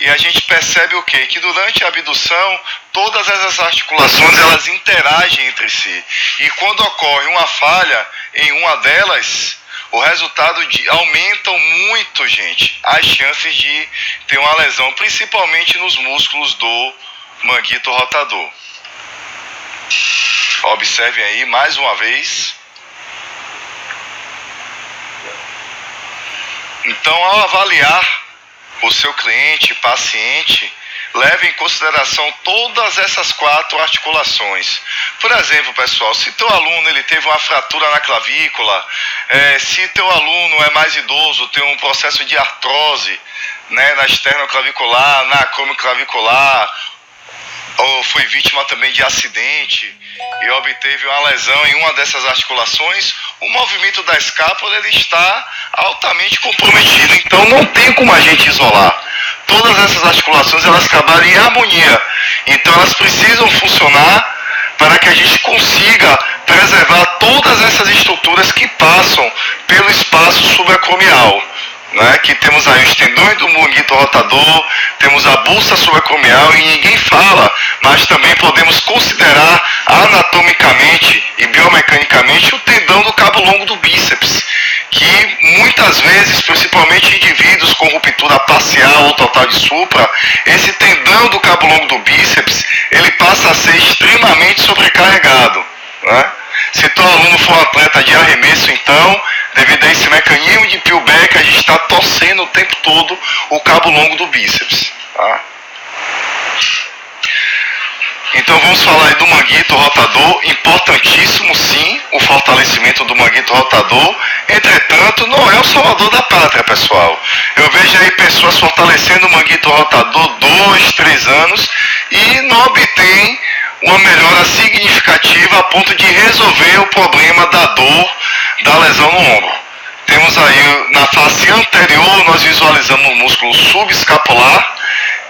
E a gente percebe o quê? Que durante a abdução, todas essas articulações elas interagem entre si. E quando ocorre uma falha em uma delas, o resultado aumentam muito, gente, as chances de ter uma lesão, principalmente nos músculos do manguito rotador. Observem aí mais uma vez. Então, ao avaliar o seu cliente, paciente, leve em consideração todas essas 4 articulações. Por exemplo, pessoal, se teu aluno ele teve uma fratura na clavícula, se teu aluno é mais idoso, tem um processo de artrose, né, na esternoclavicular, na acromioclavicular, ou foi vítima também de acidente e obteve uma lesão em uma dessas articulações, o movimento da escápula ele está altamente comprometido. Então não tem como a gente isolar. Todas essas articulações elas trabalham em harmonia. Então elas precisam funcionar para que a gente consiga preservar todas essas estruturas que passam pelo espaço subacromial. Né, que temos aí os tendões do manguito rotador, temos a bolsa subacromial e ninguém fala, mas também podemos considerar anatomicamente e biomecanicamente o tendão do cabo longo do bíceps, que muitas vezes, principalmente indivíduos com ruptura parcial ou total de supra, esse tendão do cabo longo do bíceps, ele passa a ser extremamente sobrecarregado. Né? Se teu aluno for um atleta de arremesso, então, devido a esse mecanismo de peelback, a gente está torcendo o tempo todo o cabo longo do bíceps. Tá? Então vamos falar aí do manguito rotador, importantíssimo sim, o fortalecimento do manguito rotador, entretanto não é o salvador da pátria, pessoal. Eu vejo aí pessoas fortalecendo o manguito rotador 2, 3 anos e não obtém uma melhora significativa a ponto de resolver o problema da dor da lesão no ombro. Temos aí na face anterior, nós visualizamos o músculo subescapular,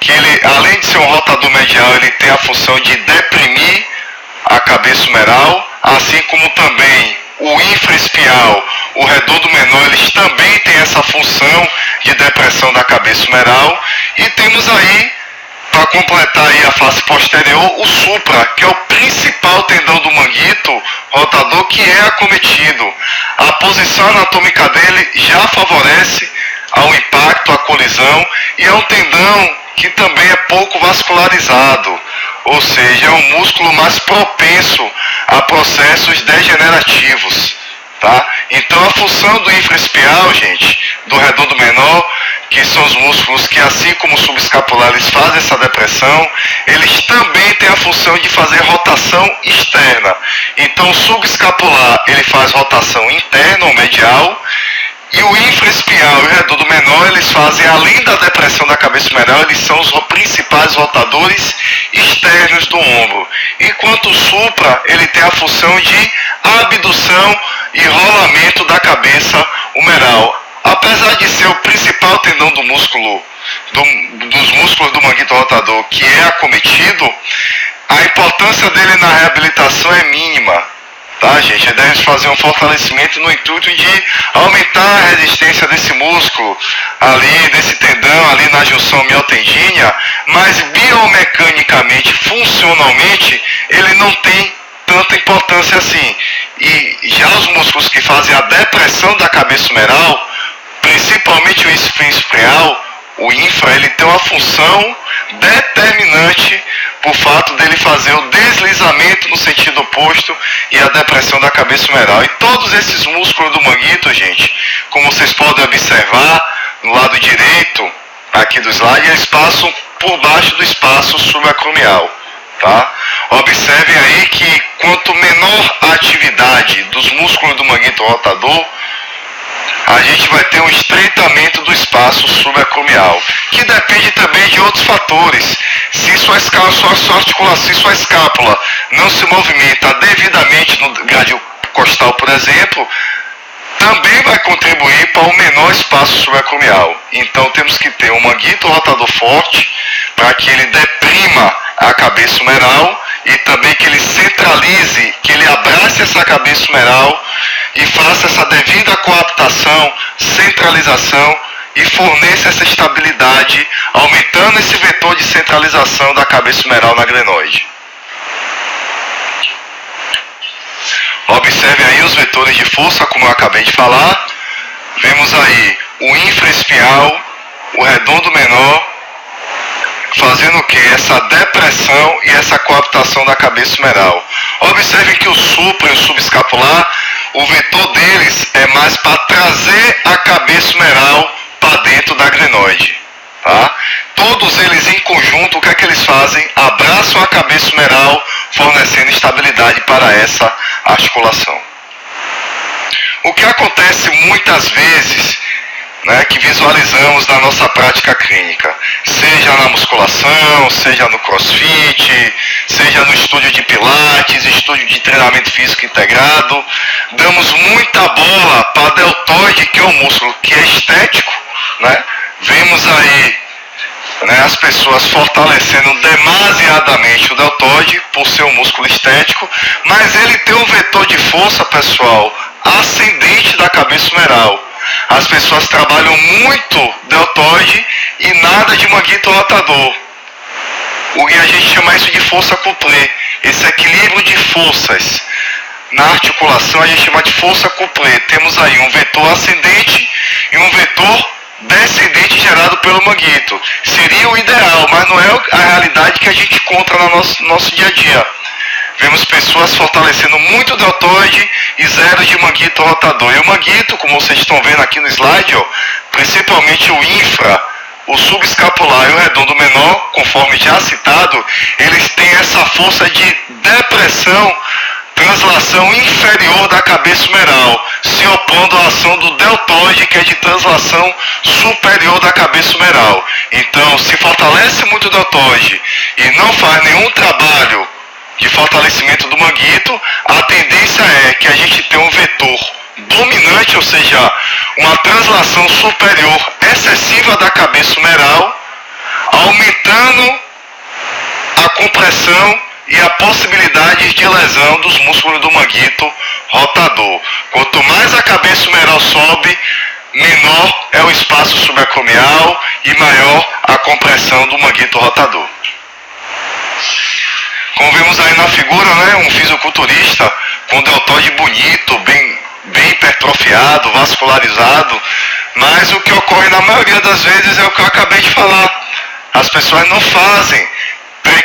que ele, além de ser um rotador medial, ele tem a função de deprimir a cabeça humeral, assim como também o infraespial, o redondo menor, eles também têm essa função de depressão da cabeça humeral. E temos aí, para completar aí a face posterior, o supra, que é o principal tendão do manguito rotador que é acometido. A posição anatômica dele já favorece ao impacto, à colisão, e é um tendão que também é pouco vascularizado, ou seja, é um músculo mais propenso a processos degenerativos. Tá? Então a função do infraespial, gente, do redondo menor, que são os músculos que, assim como o subescapular, eles fazem essa depressão, eles também têm a função de fazer rotação externa. Então o subescapular, ele faz rotação interna ou medial, e o infraespial e o redondo menor, eles fazem, além da depressão da cabeça humeral, eles são os principais rotadores externos do ombro. Enquanto o supra, ele tem a função de abdução e rolamento da cabeça humeral. Apesar de ser o principal tendão do músculo, dos músculos do manguito rotador que é acometido, a importância dele na reabilitação é mínima. Tá, gente? Devemos fazer um fortalecimento no intuito de aumentar a resistência desse músculo, ali, desse tendão, ali na junção miotendínea, mas biomecanicamente, funcionalmente, ele não tem tanta importância assim. E já os músculos que fazem a depressão da cabeça humeral, principalmente o infraespial, o infra, ele tem uma função determinante por fato dele fazer o deslizamento no sentido oposto e a depressão da cabeça humeral. E todos esses músculos do manguito, gente, como vocês podem observar, no lado direito, aqui do slide, eles passam por baixo do espaço subacromial. Tá? Observem aí que quanto menor a atividade dos músculos do manguito rotador, a gente vai ter um estreitamento do espaço subacromial, que depende também de outros fatores. Se sua escápula não se movimenta devidamente no grádio costal, por exemplo, também vai contribuir para o menor espaço subacromial. Então temos que ter um manguito rotador forte para que ele deprima a cabeça humeral e também que ele centralize, que ele abrace essa cabeça humeral e faça essa devida coaptação, centralização e forneça essa estabilidade, aumentando esse vetor de centralização da cabeça humeral na glenoide. Observe aí os vetores de força, como eu acabei de falar. Vemos aí o infraespial, o redondo menor, fazendo o que? Essa depressão e essa coaptação da cabeça humeral. Observe que o supra e o subescapular, o vetor deles é mais para trazer a cabeça humeral para dentro da glenoide. Tá? Todos eles em conjunto, o que é que eles fazem? Abraçam a cabeça humeral, fornecendo estabilidade para essa articulação. O que acontece muitas vezes, né, que visualizamos na nossa prática clínica, seja na musculação, seja no crossfit, seja no estúdio de pilates, estúdio de treinamento físico integrado, damos muita bola para a deltoide, que é um músculo que é estético, né? Vemos aí, né, as pessoas fortalecendo demasiadamente o deltoide por ser um músculo estético, mas ele tem um vetor de força, pessoal, ascendente da cabeça humeral. As pessoas trabalham muito deltoide e nada de manguito rotador. E a gente chama isso de força couplé. Esse equilíbrio de forças na articulação a gente chama de força couplé. Temos aí um vetor ascendente e um vetor descendente gerado pelo manguito. Seria o ideal, mas não é a realidade que a gente encontra no nosso dia a dia. Vemos pessoas fortalecendo muito o deltoide e zero de manguito rotador. E o manguito, como vocês estão vendo aqui no slide, ó, principalmente o infra, o subescapular e o redondo menor, conforme já citado, eles têm essa força de depressão, translação inferior da cabeça humeral, se opondo à ação do deltoide, que é de translação superior da cabeça humeral. Então, se fortalece muito o deltoide e não faz nenhum trabalho de fortalecimento do manguito, a tendência é que a gente tenha um vetor dominante, ou seja, uma translação superior excessiva da cabeça humeral, aumentando a compressão e a possibilidade de lesão dos músculos do manguito rotador. Quanto mais a cabeça humeral sobe, menor é o espaço subacromial e maior a compressão do manguito rotador. Como vemos aí na figura, né, um fisiculturista com deltoide bonito, bem hipertrofiado, vascularizado, mas o que ocorre na maioria das vezes é o que eu acabei de falar. As pessoas não fazem,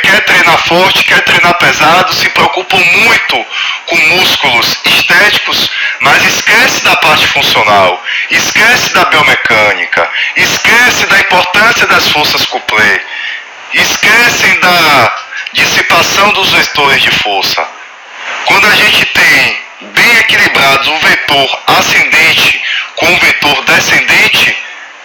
quer treinar forte, quer treinar pesado, se preocupam muito com músculos estéticos, mas esquece da parte funcional, esquece da biomecânica, esquece da importância das forças couplé, esquecem da dissipação dos vetores de força. Quando a gente tem bem equilibrados o vetor ascendente com o vetor descendente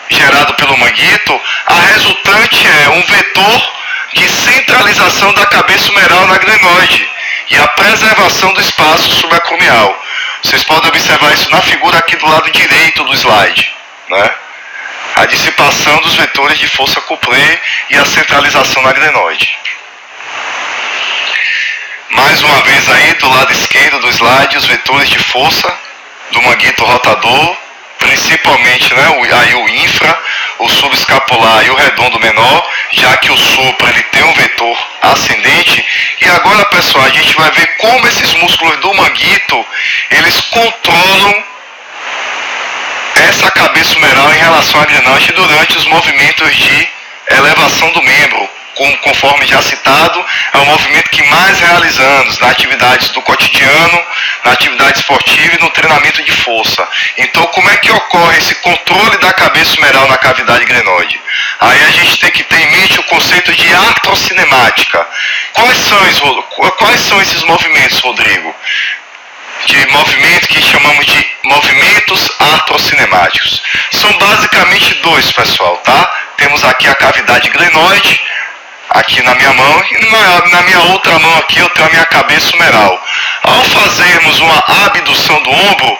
gerado pelo manguito, a resultante é um vetor de centralização da cabeça humeral na glenoide e a preservação do espaço subacromial. Vocês podem observar isso na figura aqui do lado direito do slide, né? A dissipação dos vetores de força couplé e a centralização na glenoide. Mais uma vez aí do lado esquerdo do slide, os vetores de força do manguito rotador, principalmente, né, aí o infra, o subescapular e o redondo menor, já que o supra ele tem um vetor ascendente. E agora, pessoal, a gente vai ver como esses músculos do manguito, eles controlam essa cabeça humeral em relação à glenoide durante os movimentos de elevação do membro. Conforme já citado, é o movimento que mais realizamos nas atividades do cotidiano, na atividade esportiva e no treinamento de força. Então, como é que ocorre esse controle da cabeça humeral na cavidade glenoide? Aí a gente tem que ter em mente o conceito de artrocinemática. Quais são esses movimentos, Rodrigo? De movimento que chamamos de movimentos artrocinemáticos. São basicamente dois, pessoal, tá? Temos aqui a cavidade glenoide, aqui na minha mão, e na minha outra mão aqui eu tenho a minha cabeça humeral. Ao fazermos uma abdução do ombro,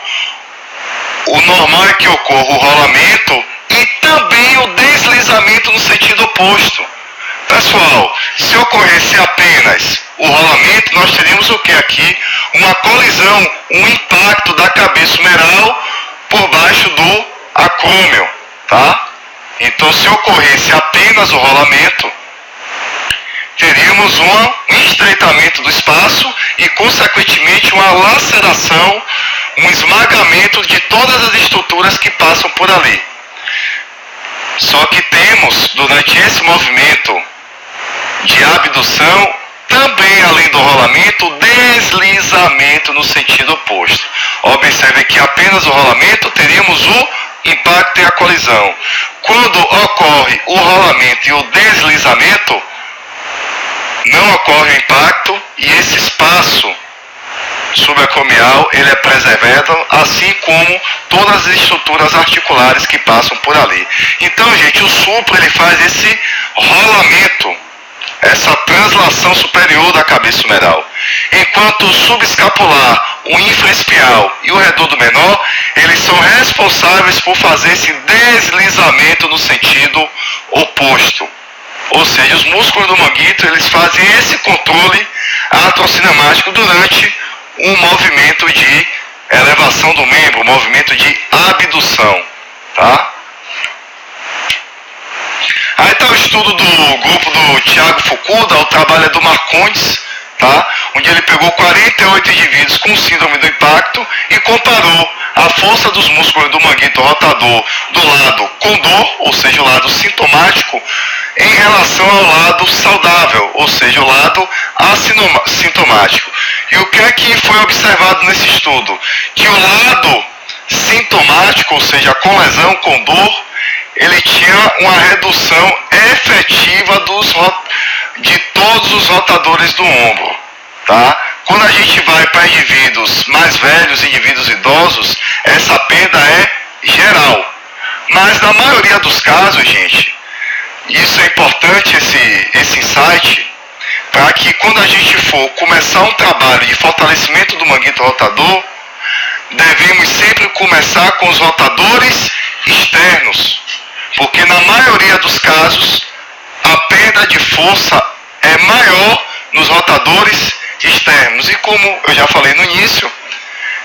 o normal é que ocorra o rolamento e também o deslizamento no sentido oposto. Pessoal, se ocorresse apenas o rolamento, nós teríamos o que aqui? Uma colisão, um impacto da cabeça humeral por baixo do acrômio, tá? Então, se ocorresse apenas o rolamento, teríamos um estreitamento do espaço e, consequentemente, uma laceração, um esmagamento de todas as estruturas que passam por ali. Só que temos, durante esse movimento de abdução, também, além do rolamento, deslizamento no sentido oposto. Observe que apenas o rolamento teríamos o impacto e a colisão. Quando ocorre o rolamento e o deslizamento, não ocorre o impacto e esse espaço subacromial ele é preservado, assim como todas as estruturas articulares que passam por ali. Então, gente, o supra ele faz esse rolamento, essa translação superior da cabeça humeral. Enquanto o subescapular, o infraespial e o redondo menor, eles são responsáveis por fazer esse deslizamento no sentido oposto. Ou seja, os músculos do manguito, eles fazem esse controle atrocinemático durante um movimento de elevação do membro, um movimento de abdução, tá? Aí está o estudo do grupo do Thiago Fukuda, o trabalho é do Marcondes, tá? Onde ele pegou 48 indivíduos com síndrome do impacto e comparou a força dos músculos do manguito rotador do lado com dor, ou seja, o lado sintomático, em relação ao lado saudável, ou seja, o lado assintomático. E o que é que foi observado nesse estudo? Que o lado sintomático, ou seja, com lesão, com dor, ele tinha uma redução efetiva de todos os rotadores do ombro, tá? Quando a gente vai para indivíduos mais velhos, indivíduos idosos, essa perda é geral. Mas na maioria dos casos, gente, isso é importante, esse insight, para que quando a gente for começar um trabalho de fortalecimento do manguito rotador, devemos sempre começar com os rotadores externos, porque na maioria dos casos a perda de força é maior nos rotadores externos. E como eu já falei no início,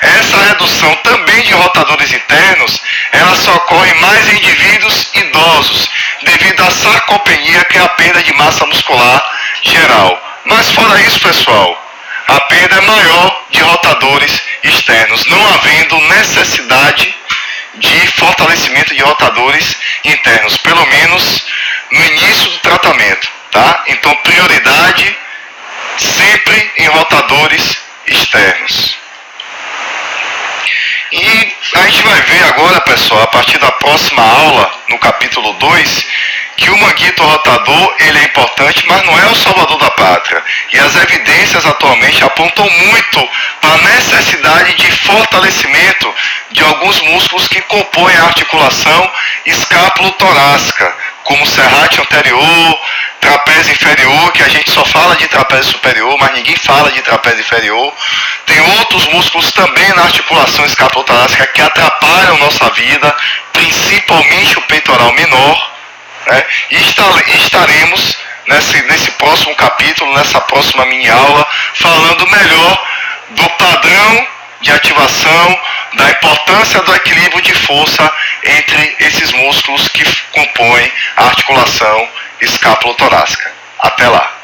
essa redução também de rotadores internos, ela só ocorre mais em indivíduos idosos, devido à sarcopenia, que é a perda de massa muscular geral. Mas fora isso, pessoal, a perda é maior de rotadores externos, não havendo necessidade de fortalecimento de rotadores internos, pelo menos no início do tratamento, tá? Então, prioridade sempre em rotadores externos. E a gente vai ver agora, pessoal, a partir da próxima aula, no capítulo 2, que o manguito rotador ele é importante, mas não é o salvador da pátria. E as evidências atualmente apontam muito para a necessidade de fortalecimento de alguns músculos que compõem a articulação escápulo-torácica, como o serrátil anterior, trapézio inferior, que a gente só fala de trapézio superior, mas ninguém fala de trapézio inferior. Tem outros músculos também na articulação escápulo-torácica que atrapalham nossa vida, principalmente o peitoral menor, né? E estaremos nesse próximo capítulo, nessa próxima mini aula, falando melhor do padrão de ativação, da importância do equilíbrio de força entre esses músculos que compõem a articulação escápulo-torácica. Até lá!